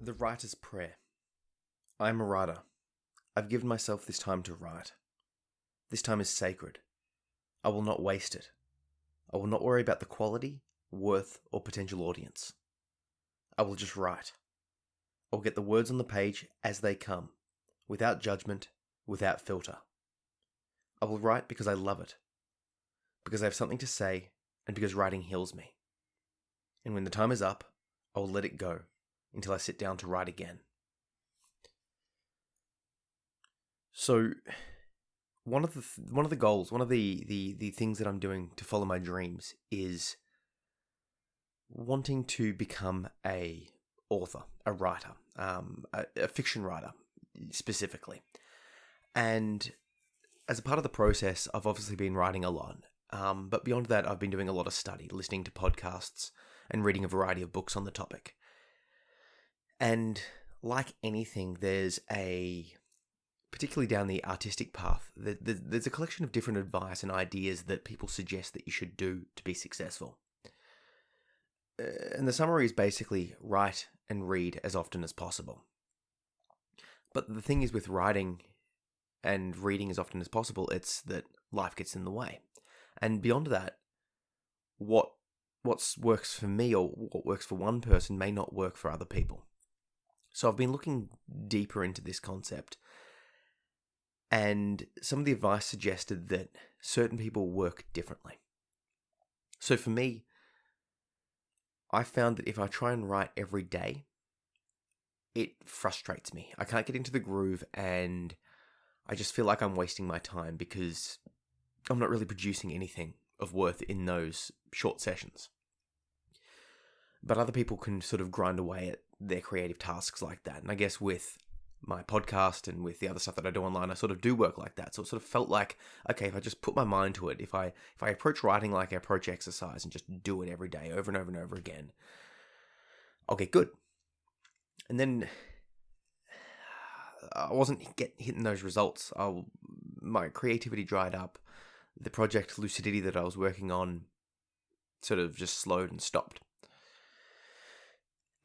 The Writer's Prayer. I am a writer. I've given myself this time to write. This time is sacred. I will not waste it. I will not worry about the quality, worth, or potential audience. I will just write. I will get the words on the page as they come, without judgment, without filter. I will write because I love it, because I have something to say, and because writing heals me. And when the time is up, I will let it go until I sit down to write again. So, one of the goals, one of the things that I'm doing to follow my dreams is wanting to become a author, a writer, a fiction writer specifically. And as a part of the process, I've obviously been writing a lot. But beyond that, I've been doing a lot of study, listening to podcasts, and reading a variety of books on the topic. And like anything, there's particularly down the artistic path, there's a collection of different advice and ideas that people suggest that you should do to be successful. And the summary is basically write and read as often as possible. But the thing is with writing and reading as often as possible, it's that life gets in the way. And beyond that, what works for me or what works for one person may not work for other people. So I've been looking deeper into this concept, and some of the advice suggested that certain people work differently. So for me, I found that if I try and write every day, it frustrates me. I can't get into the groove, and I just feel like I'm wasting my time because I'm not really producing anything of worth in those short sessions. But other people can sort of grind away at their creative tasks like that. And I guess with my podcast and with the other stuff that I do online, I sort of do work like that. So it sort of felt like, okay, if I just put my mind to it, if I approach writing like I approach exercise and just do it every day over and over and over again, I'll get good. And then I wasn't hitting those results. My creativity dried up. The project Lucidity that I was working on sort of just slowed and stopped.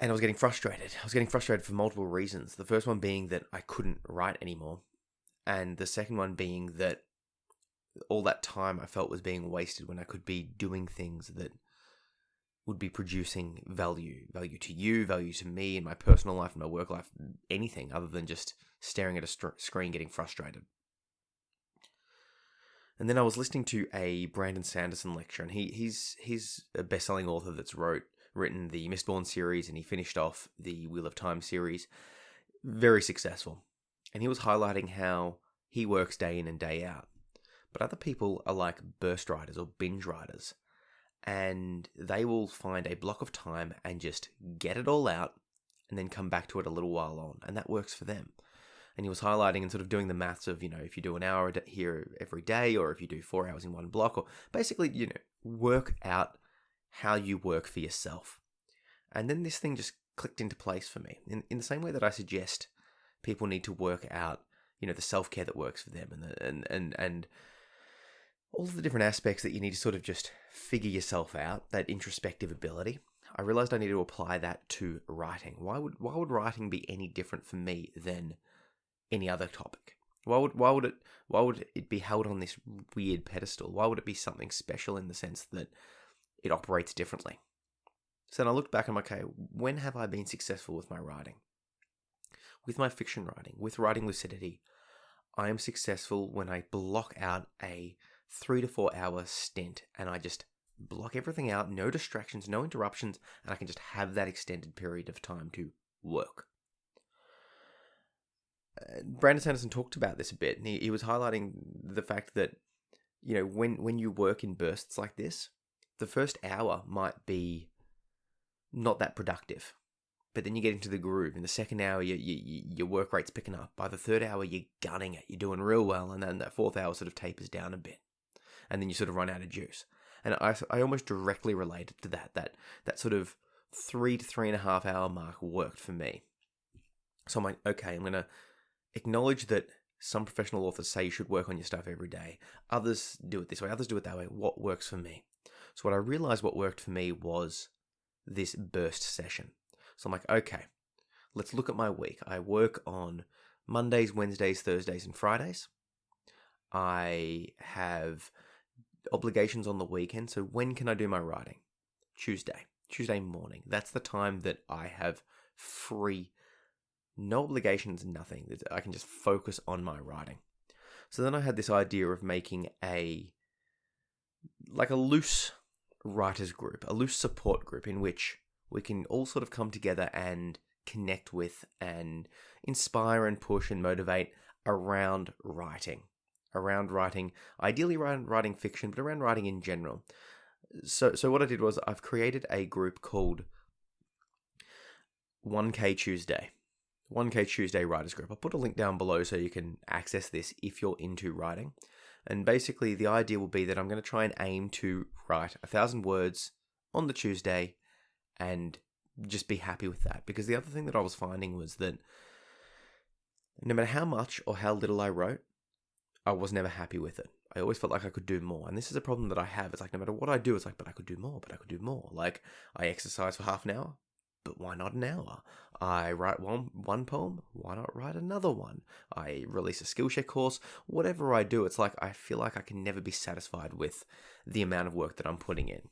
And I was getting frustrated. I was getting frustrated for multiple reasons. The first one being that I couldn't write anymore. And the second one being that all that time I felt was being wasted when I could be doing things that would be producing value to you, value to me in my personal life, in my work life, anything other than just staring at a screen getting frustrated. And then I was listening to a Brandon Sanderson lecture, and he's a best-selling author that's written the Mistborn series, and he finished off the Wheel of Time series. Very successful. And he was highlighting how he works day in and day out. But other people are like burst writers or binge writers. And they will find a block of time and just get it all out and then come back to it a little while on. And that works for them. And he was highlighting and sort of doing the maths of, if you do an hour here every day, or if you do 4 hours in one block, or basically, work out how you work for yourself. And then this thing just clicked into place for me. In the same way that I suggest people need to work out, the self-care that works for them and all of the different aspects that you need to sort of just figure yourself out, that introspective ability. I realized I need to apply that to writing. Why would writing be any different for me than any other topic? Why would it be held on this weird pedestal? Why would it be something special in the sense that it operates differently? So then I looked back and I'm like, okay, when have I been successful with my writing? With my fiction writing, with writing Lucidity, I am successful when I block out a 3 to 4 hour stint and I just block everything out, no distractions, no interruptions, and I can just have that extended period of time to work. Brandon Sanderson talked about this a bit, and he was highlighting the fact that, when you work in bursts like this, the first hour might be not that productive, but then you get into the groove. In the second hour, your work rate's picking up. By the third hour, you're gunning it. You're doing real well, and then that fourth hour sort of tapers down a bit, and then you sort of run out of juice. And I almost directly related to that sort of 3 to 3.5 hour mark worked for me. So I'm like, okay, I'm going to acknowledge that some professional authors say you should work on your stuff every day. Others do it this way, others do it that way. What works for me? So what I realized what worked for me was this burst session. So I'm like, okay, let's look at my week. I work on Mondays, Wednesdays, Thursdays, and Fridays. I have obligations on the weekend. So when can I do my writing? Tuesday morning. That's the time that I have free, no obligations, nothing. I can just focus on my writing. So then I had this idea of making a loose writers group, a loose support group in which we can all sort of come together and connect with and inspire and push and motivate around writing. Ideally writing fiction, but around writing in general. So what I did was I've created a group called 1K Tuesday. 1K Tuesday Writers Group. I'll put a link down below so you can access this if you're into writing. And basically the idea will be that I'm going to try and aim to write 1,000 words on the Tuesday and just be happy with that. Because the other thing that I was finding was that no matter how much or how little I wrote, I was never happy with it. I always felt like I could do more. And this is a problem that I have. It's like no matter what I do, it's like, but I could do more. Like I exercise for half an hour, but why not an hour? I write one poem, why not write another one? I release a Skillshare course. Whatever I do, it's like I feel like I can never be satisfied with the amount of work that I'm putting in.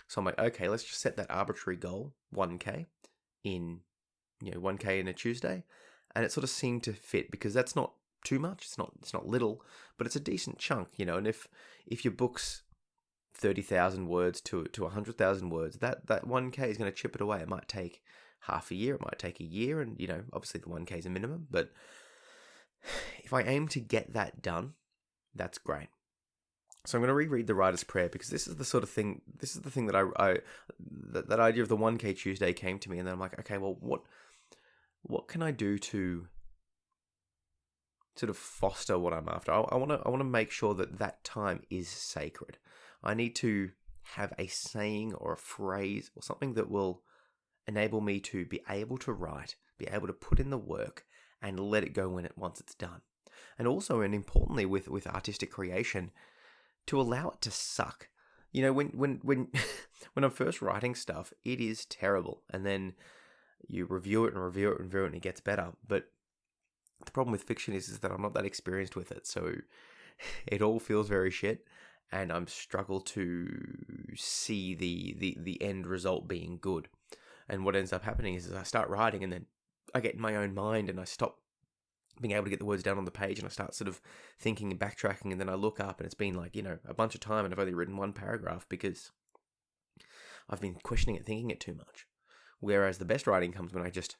So I'm like, okay, let's just set that arbitrary goal, 1K, in 1K in a Tuesday. And it sort of seemed to fit because that's not too much. It's not little, but it's a decent chunk, and if your book's 30,000 words to 100,000 words, that 1K is going to chip it away. It might take half a year, it might take a year, and obviously the 1K is a minimum, but if I aim to get that done, that's great. So I'm going to reread the Writer's Prayer because this is the thing that that idea of the 1K Tuesday came to me, and then I'm like, okay, well, what can I do to sort of foster what I'm after? I want to make sure that time is sacred. I need to have a saying or a phrase or something that will enable me to be able to write, be able to put in the work and let it go once it's done. And also, and importantly, with artistic creation, to allow it to suck. When I'm first writing stuff, it is terrible. And then you review it and it gets better. But the problem with fiction is that I'm not that experienced with it. So it all feels very shit. And I'm struggle to see the end result being good. And what ends up happening is I start writing and then I get in my own mind and I stop being able to get the words down on the page and I start sort of thinking and backtracking, and then I look up and it's been like, a bunch of time and I've only written one paragraph because I've been questioning it, thinking it too much. Whereas the best writing comes when I just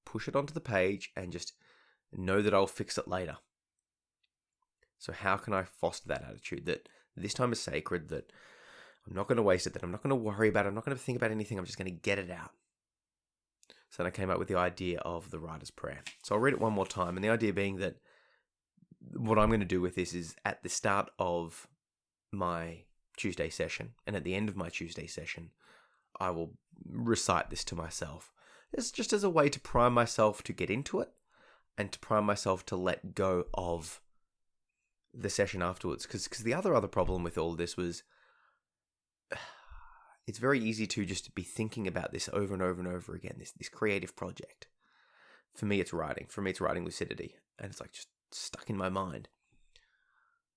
push it onto the page and just know that I'll fix it later. So how can I foster that attitude that this time is sacred, that I'm not going to waste it, that I'm not going to worry about it, I'm not going to think about anything, I'm just going to get it out. So then I came up with the idea of the Writer's Prayer. So I'll read it one more time, and the idea being that what I'm going to do with this is at the start of my Tuesday session and at the end of my Tuesday session, I will recite this to myself. It's just as a way to prime myself to get into it and to prime myself to let go of the session afterwards. Because the other problem with all of this was it's very easy to just be thinking about this over and over and over again, this creative project. For me, it's writing. For me, it's writing lucidity. And it's like just stuck in my mind.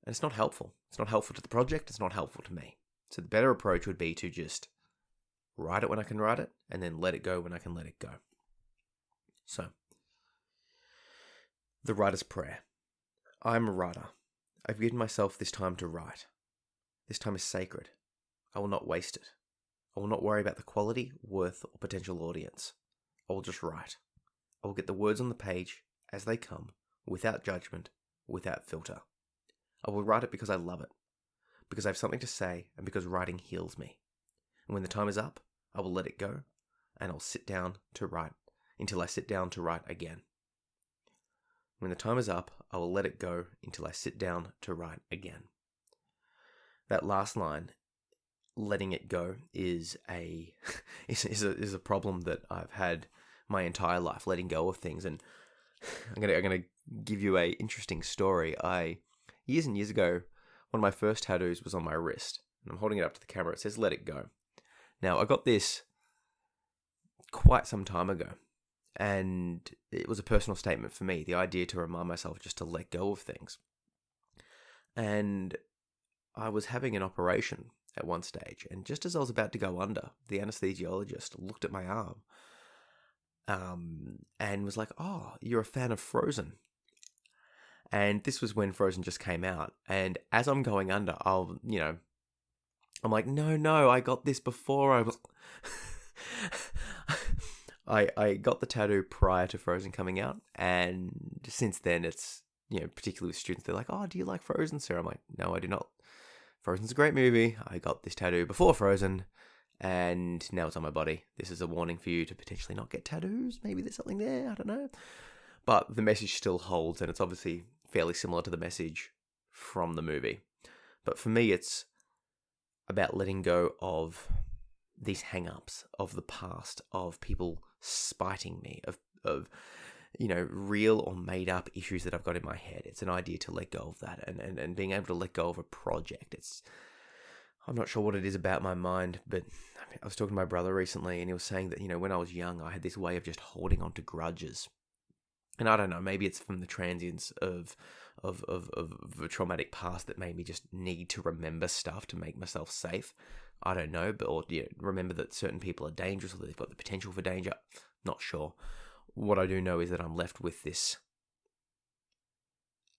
And it's not helpful. It's not helpful to the project. It's not helpful to me. So the better approach would be to just write it when I can write it and then let it go when I can let it go. So, the Writer's Prayer. I'm a writer. I've given myself this time to write. This time is sacred. I will not waste it. I will not worry about the quality, worth, or potential audience. I will just write. I will get the words on the page as they come, without judgment, without filter. I will write it because I love it, because I have something to say, and because writing heals me. And when the time is up, I will let it go, and I'll sit down to write until I sit down to write again. When the time is up, I will let it go until I sit down to write again. That last line, letting it go, is a problem that I've had my entire life, letting go of things. And I'm gonna give you a interesting story. Years and years ago, one of my first tattoos was on my wrist, and I'm holding it up to the camera. It says "Let It Go." Now, I got this quite some time ago, And it was a personal statement for me, the idea to remind myself just to let go of things. And I was having an operation at one stage, and just as I was about to go under, the anesthesiologist looked at my arm and was like, "Oh, you're a fan of Frozen." And this was when Frozen just came out. And as I'm going under, I'm like, no, I got this before I was... I got the tattoo prior to Frozen coming out, and since then it's, particularly with students, they're like, "Oh, do you like Frozen, sir?" I'm like, "No, I do not. Frozen's a great movie. I got this tattoo before Frozen, and now it's on my body. This is a warning for you to potentially not get tattoos. Maybe there's something there, I don't know." But the message still holds, and it's obviously fairly similar to the message from the movie. But for me, it's about letting go of these hang-ups of the past, of people spiting me, of real or made-up issues that I've got in my head. It's an idea to let go of that, and being able to let go of a project. I'm not sure what it is about my mind, but I was talking to my brother recently, and he was saying that, when I was young, I had this way of just holding on to grudges. And I don't know, maybe it's from the transience of a traumatic past that made me just need to remember stuff to make myself safe. I don't know, or remember that certain people are dangerous, or that they've got the potential for danger. Not sure. What I do know is that I'm left with this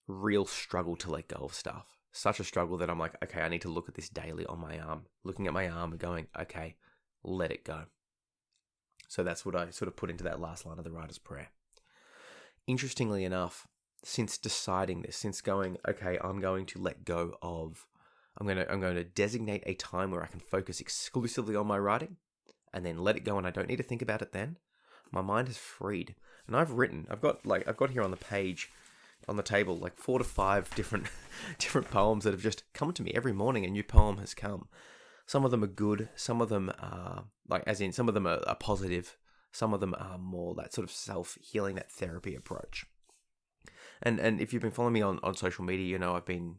real struggle to let go of stuff. Such a struggle that I'm like, okay, I need to look at this daily on my arm. Looking at my arm and going, okay, let it go. So that's what I sort of put into that last line of the writer's prayer. Interestingly enough, since deciding this, since going, okay, I'm going to let go of, I'm going to designate a time where I can focus exclusively on my writing, and then let it go, and I don't need to think about it then. My mind is freed, and I've got here on the page, on the table, like 4 to 5 different poems that have just come to me every morning. A new poem has come. Some of them are good. Some of them are some of them are positive. Some of them are more that sort of self-healing, that therapy approach. And if you've been following me on social media, I've been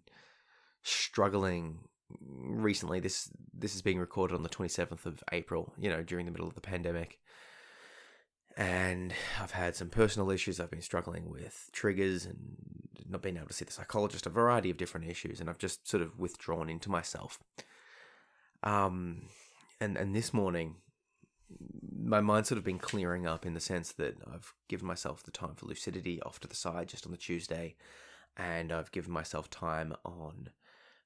struggling recently. This is being recorded on the 27th of April, during the middle of the pandemic. And I've had some personal issues. I've been struggling with triggers and not being able to see the psychologist, a variety of different issues. And I've just sort of withdrawn into myself. And this morning, my mind's sort of been clearing up in the sense that I've given myself the time for lucidity off to the side just on the Tuesday, and I've given myself time on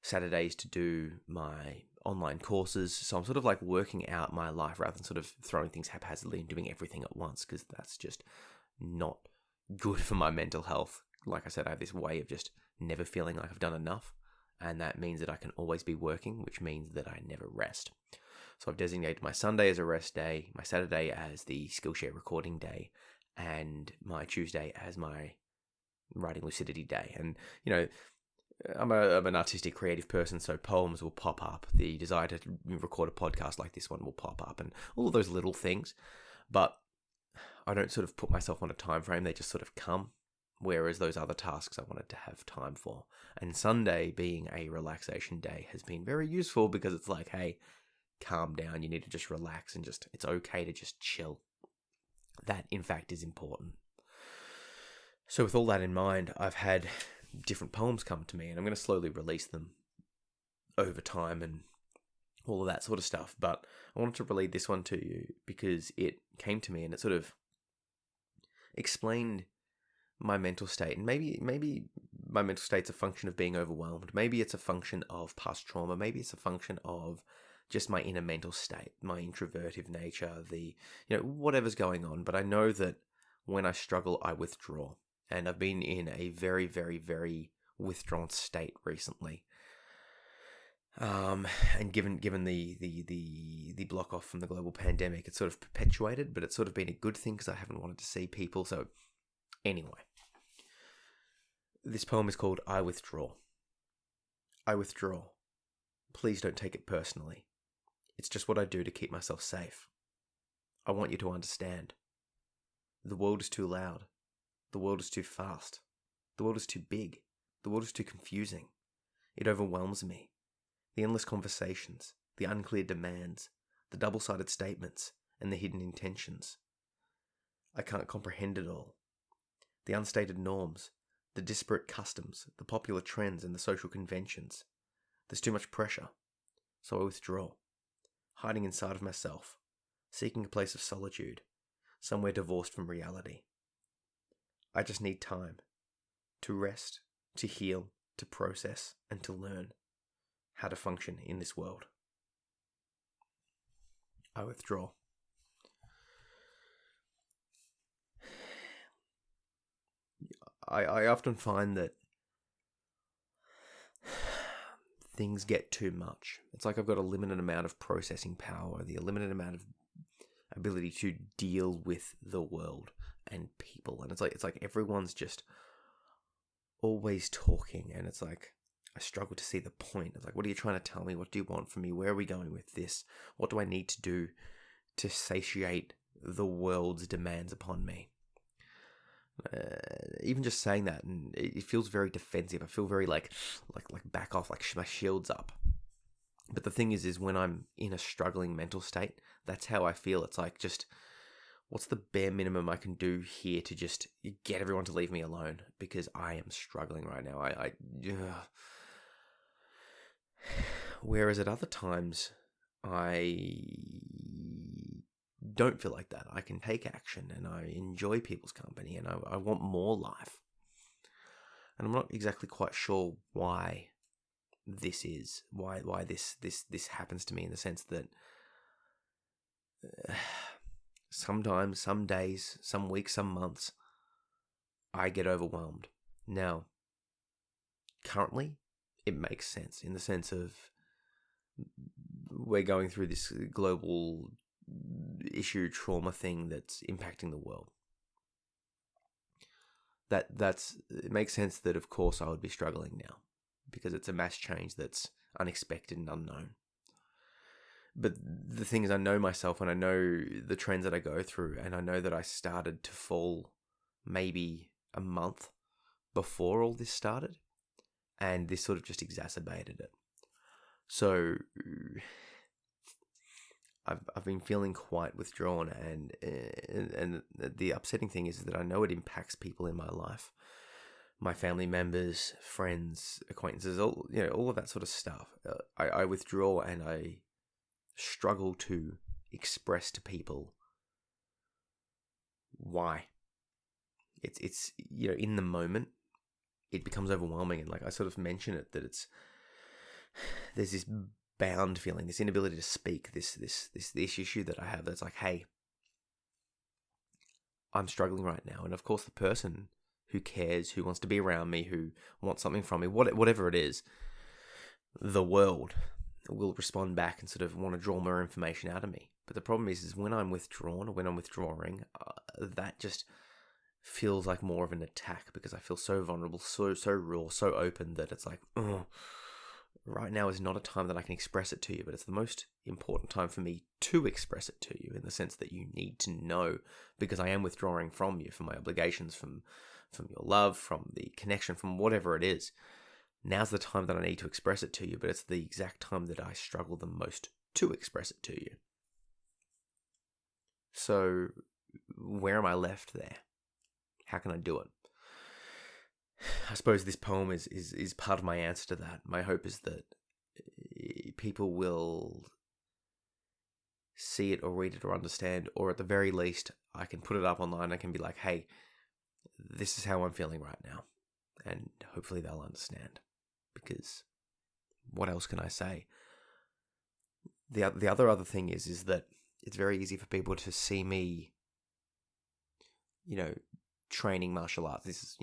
Saturdays to do my online courses. So I'm sort of like working out my life rather than sort of throwing things haphazardly and doing everything at once, because that's just not good for my mental health. Like I said, I have this way of just never feeling like I've done enough, and that means that I can always be working, which means that I never rest. So I've designated my Sunday as a rest day, my Saturday as the Skillshare recording day, and my Tuesday as my writing lucidity day. And, I'm an artistic, creative person, so poems will pop up. The desire to record a podcast like this one will pop up, and all of those little things. But I don't sort of put myself on a time frame. They just sort of come, whereas those other tasks I wanted to have time for. And Sunday, being a relaxation day, has been very useful, because it's like, hey, calm down. You need to just relax, and it's okay to just chill. That, in fact, is important. So with all that in mind, I've had different poems come to me, and I'm going to slowly release them over time and all of that sort of stuff. But I wanted to read this one to you because it came to me and it sort of explained my mental state. And maybe my mental state's a function of being overwhelmed. Maybe it's a function of past trauma. Maybe it's a function of just my inner mental state, my introvertive nature, whatever's going on. But I know that when I struggle, I withdraw. And I've been in a very, very, very withdrawn state recently. And given the block off from the global pandemic, it's sort of perpetuated, but it's sort of been a good thing because I haven't wanted to see people. So anyway, this poem is called I Withdraw. I withdraw. Please don't take it personally. It's just what I do to keep myself safe. I want you to understand. The world is too loud. The world is too fast. The world is too big. The world is too confusing. It overwhelms me. The endless conversations, the unclear demands, the double-sided statements, and the hidden intentions. I can't comprehend it all. The unstated norms, the disparate customs, the popular trends, and the social conventions. There's too much pressure, so I withdraw, hiding inside of myself, seeking a place of solitude, somewhere divorced from reality. I just need time to rest, to heal, to process, and to learn how to function in this world. I withdraw. I often find that things get too much. It's like I've got a limited amount of processing power, the limited amount of ability to deal with the world and people. And it's like everyone's just always talking, and it's like I struggle to see the point. It's like, what are you trying to tell me? What do you want from me? Where are we going with this? What do I need to do to satiate the world's demands upon me? Even just saying that, and it feels very defensive. I feel very like back off, like my shield's up. But the thing is when I'm in a struggling mental state, that's how I feel. It's like, just what's the bare minimum I can do here to just get everyone to leave me alone, because I am struggling right now. Whereas at other times, I don't feel like that. I can take action, and I enjoy people's company, and I want more life. And I'm not exactly quite sure why this is, why this happens to me, in the sense that sometimes, some days, some weeks, some months, I get overwhelmed. Now, currently, it makes sense, in the sense of we're going through this global issue, trauma thing that's impacting the world. It makes sense that, of course, I would be struggling now, because it's a mass change that's unexpected and unknown. But the thing is, I know myself, and I know the trends that I go through, and I know that I started to fall maybe a month before all this started, and this sort of just exacerbated it. So I've been feeling quite withdrawn, and the upsetting thing is that I know it impacts people in my life, my family members, friends, acquaintances, all of that sort of stuff. I withdraw, and I struggle to express to people why. It's in the moment, it becomes overwhelming, and like I sort of mention it, that there's this bound feeling, this inability to speak, this issue that I have, that's like, hey, I'm struggling right now. And of course, the person who cares, who wants to be around me, who wants something from me, whatever it is, the world will respond back and sort of want to draw more information out of me. But the problem is when I'm withdrawn, or when I'm withdrawing, that just feels like more of an attack, because I feel so vulnerable, so raw, so open, that it's like, oh, right now is not a time that I can express it to you, but it's the most important time for me to express it to you, in the sense that you need to know, because I am withdrawing from you, from my obligations, from your love, from the connection, from whatever it is. Now's the time that I need to express it to you, but it's the exact time that I struggle the most to express it to you. So where am I left there? How can I do it? I suppose this poem is part of my answer to that. My hope is that people will see it or read it or understand, or at the very least, I can put it up online. I can be like, hey, this is how I'm feeling right now. And hopefully they'll understand, because what else can I say? The other thing is that it's very easy for people to see me, training martial arts. This is,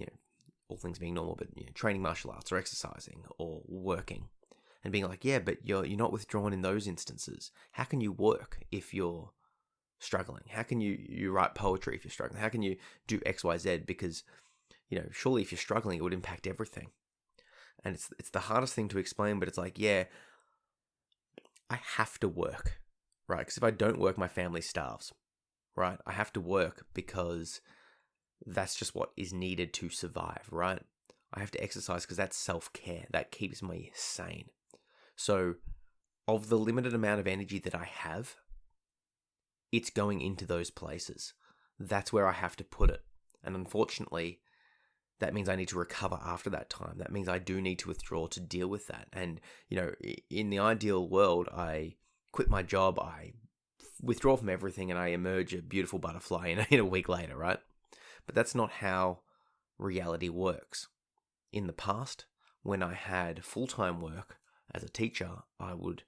all things being normal, but training martial arts or exercising or working, and being like, yeah, but you're not withdrawn in those instances. How can you work if you're struggling? How can you write poetry if you're struggling? How can you do X, Y, Z? Because, surely if you're struggling, it would impact everything. And it's the hardest thing to explain, but it's like, yeah, I have to work, right? Because if I don't work, my family starves, right? I have to work because that's just what is needed to survive, right? I have to exercise because that's self-care. That keeps me sane. So, of the limited amount of energy that I have, it's going into those places. that's where I have to put it. And unfortunately, that means I need to recover after that time. That means I do need to withdraw to deal with that. And, in the ideal world, I quit my job, I withdraw from everything, and I emerge a beautiful butterfly in a week later, right? But that's not how reality works. In the past, when I had full-time work as a teacher, I would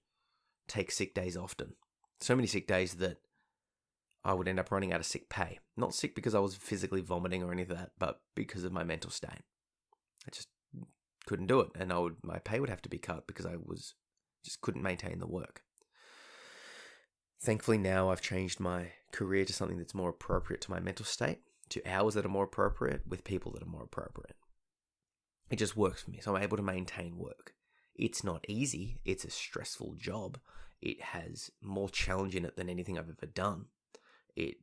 take sick days often. So many sick days that I would end up running out of sick pay. Not sick because I was physically vomiting or any of that, but because of my mental state. I just couldn't do it, and my pay would have to be cut because I just couldn't maintain the work. Thankfully now I've changed my career to something that's more appropriate to my mental state, to hours that are more appropriate, with people that are more appropriate. It just works for me, so I'm able to maintain work. It's not easy, it's a stressful job. It has more challenge in it than anything I've ever done. It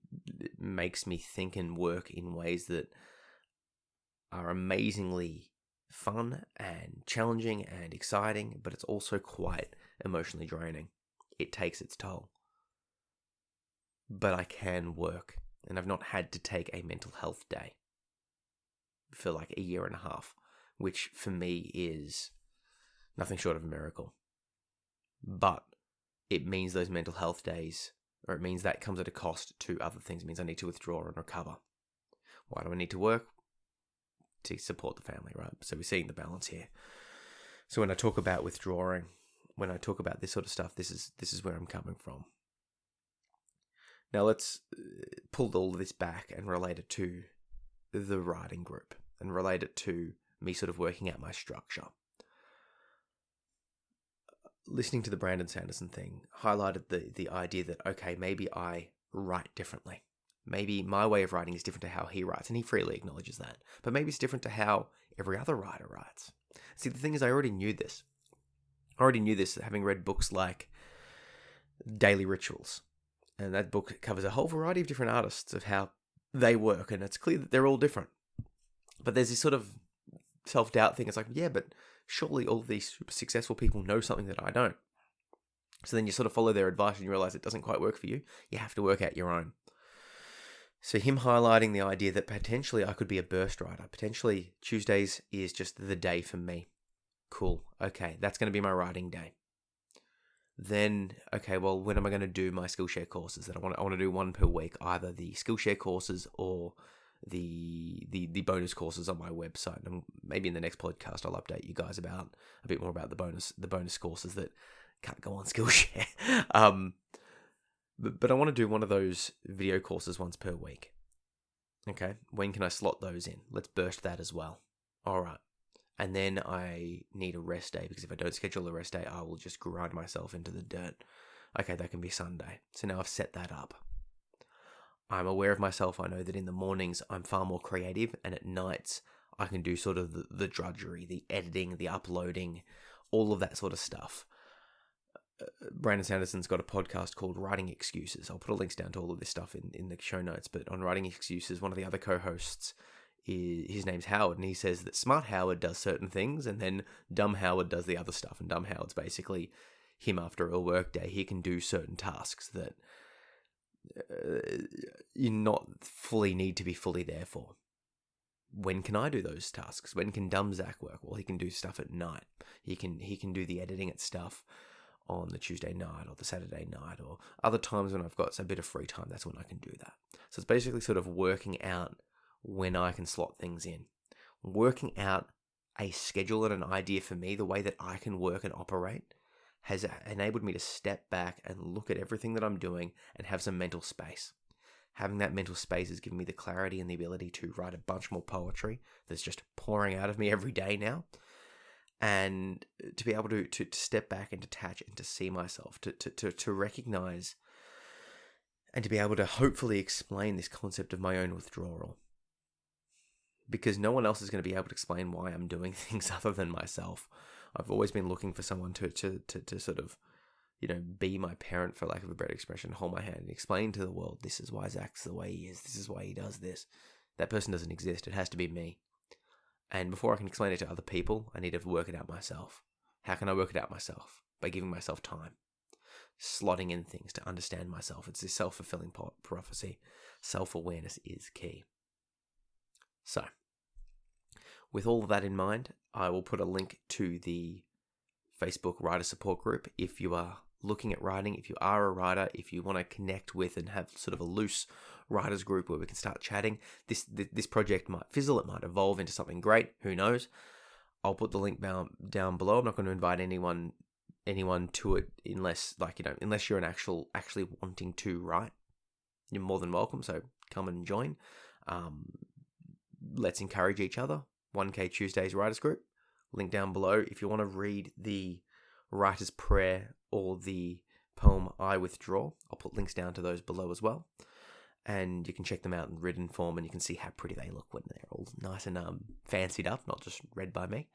makes me think and work in ways that are amazingly fun and challenging and exciting, but it's also quite emotionally draining. It takes its toll. But I can work, and I've not had to take a mental health day for like a year and a half, which for me is nothing short of a miracle. But it means those mental health days, or it means that comes at a cost to other things. It means I need to withdraw and recover. Why do I need to work? To support the family, right? So we're seeing the balance here. So when I talk about withdrawing, when I talk about this sort of stuff, this is where I'm coming from. Now let's pull all of this back and relate it to the writing group and relate it to me sort of working out my structure. Listening to the Brandon Sanderson thing highlighted the idea that, okay, maybe I write differently. Maybe my way of writing is different to how he writes, and he freely acknowledges that. But maybe it's different to how every other writer writes. See, the thing is, I already knew this. Having read books like Daily Rituals. And that book covers a whole variety of different artists of how they work, and it's clear that they're all different. But there's this sort of self-doubt thing. It's like, yeah, but surely all of these super successful people know something that I don't. So then you sort of follow their advice and you realize it doesn't quite work for you. You have to work out your own. So him highlighting the idea that potentially I could be a burst writer. Potentially Tuesdays is just the day for me. Cool. Okay, that's going to be my writing day. Then, okay, well, when am I going to do my Skillshare courses? That I want to do one per week, either the Skillshare courses or the bonus courses on my website. And maybe in the next podcast, I'll update you guys about a bit more about the bonus courses that can't go on Skillshare. But I want to do one of those video courses once per week. Okay, when can I slot those in? Let's burst that as well. All right. And then I need a rest day, because if I don't schedule a rest day, I will just grind myself into the dirt. Okay, that can be Sunday. So now I've set that up. I'm aware of myself. I know that in the mornings I'm far more creative, and at nights I can do sort of the drudgery, the editing, the uploading, all of that sort of stuff. Brandon Sanderson's got a podcast called Writing Excuses. I'll put a links down to all of this stuff in the show notes. But on Writing Excuses, one of the other co-hosts, his name's Howard, and he says that Smart Howard does certain things, and then Dumb Howard does the other stuff. And Dumb Howard's basically him after a work day. He can do certain tasks that you not fully need to be fully there for. When can I do those tasks? When can Dumb Zach work? Well, he can do stuff at night. He can do the editing at stuff on the Tuesday night or the Saturday night, or other times when I've got a bit of free time. That's when I can do that. So it's basically sort of working out when I can slot things in. Working out a schedule and an idea for me, the way that I can work and operate, has enabled me to step back and look at everything that I'm doing and have some mental space. Having that mental space has given me the clarity and the ability to write a bunch more poetry that's just pouring out of me every day now. And to be able to step back and detach and to see myself, to recognize and to be able to hopefully explain this concept of my own withdrawal. Because no one else is going to be able to explain why I'm doing things other than myself. I've always been looking for someone to sort of, be my parent, for lack of a better expression, hold my hand and explain to the world, this is why Zach's the way he is, this is why he does this. That person doesn't exist. It has to be me. And before I can explain it to other people, I need to work it out myself. How can I work it out myself? By giving myself time. slotting in things to understand myself. It's this self-fulfilling prophecy. Self-awareness is key. So, with all of that in mind, I will put a link to the Facebook writer support group. If you are looking at writing, if you are a writer, if you want to connect with and have sort of a loose writers group where we can start chatting, this project might fizzle, it might evolve into something great, who knows. I'll put the link down below. I'm not going to invite anyone to it unless you're actually wanting to write. You're more than welcome, so come and join. Let's encourage each other. 1K Tuesdays Writers Group, link down below. If you want to read the Writer's Prayer or the poem I Withdraw, I'll put links down to those below as well. And you can check them out in written form, and you can see how pretty they look when they're all nice and fancied up, not just read by me.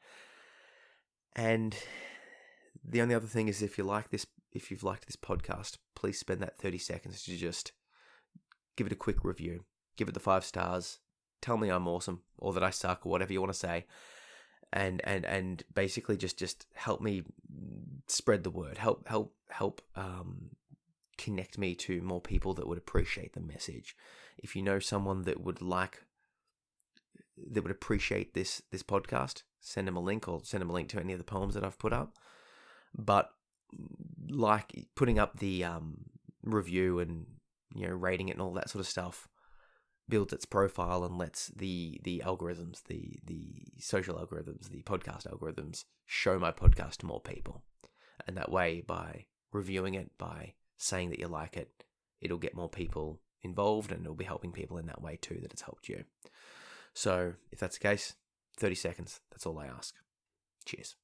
And the only other thing is, if you've liked this podcast, please spend that 30 seconds to just give it a quick review. Give it the 5 stars. Tell me I'm awesome, or that I suck, or whatever you want to say. And basically just help me spread the word. Help connect me to more people that would appreciate the message. If you know someone that would appreciate this podcast, send them a link, or send them a link to any of the poems that I've put up. But like putting up the review and rating it and all that sort of stuff builds its profile and lets the algorithms, the social algorithms, the podcast algorithms show my podcast to more people. And that way, by reviewing it, by saying that you like it, it'll get more people involved, and it'll be helping people in that way too, that it's helped you. So if that's the case, 30 seconds, that's all I ask. Cheers.